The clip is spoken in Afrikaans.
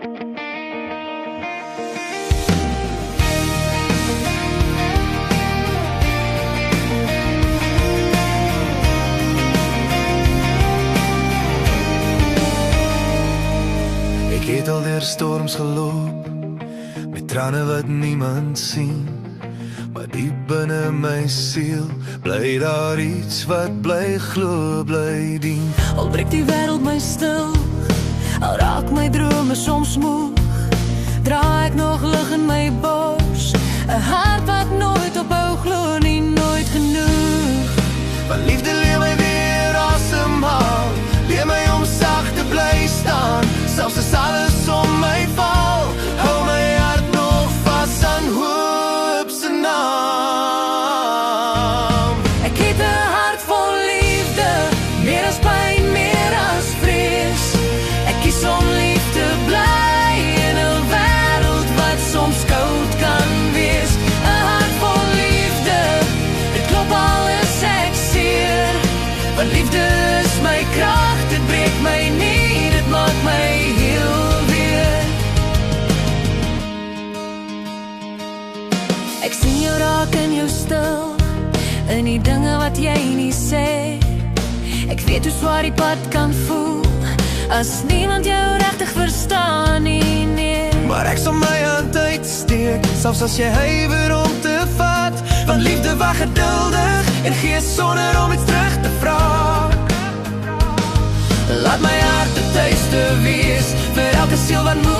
Ek het al deur storms geloop, met trane wat niemand sien, maar diep binne my siel bly daar iets wat bly glo, bly dien. Al breek die wêreld my stil, al raak my drome soms moeg, dra ek nog lig in my bors, 'n hart wat nooit ophou glo nie, nooit genoeg. Want liefde leer my weer asemhaal, leer my om sag te bly staan, selfs as alles om my val, hou my hart nog vas aan hoop se naam. Ek het 'n hart vol liefde, meer as pyn, meer as vrees. Ek kies om lief te bly in 'n wêreld wat soms koud kan wees. 'n Hart vol liefde, dit klop al is ek seer. Want liefde is my krag, dit breek my nie, dit maak my heel weer. Ek sien jou raak in jou stil, in die dinge wat jy nie sê. Ek weet hoe swaar die pad kan voel, as niemand jou regtig verstaan nie, nee. Maar ek sal my hand uitsteek, selfs as jy huiwer om te vat, want liefde wag geduldig en gee sonder om iets terug te vra. Laat my hart 'n tuiste wees vir elke siel wat moed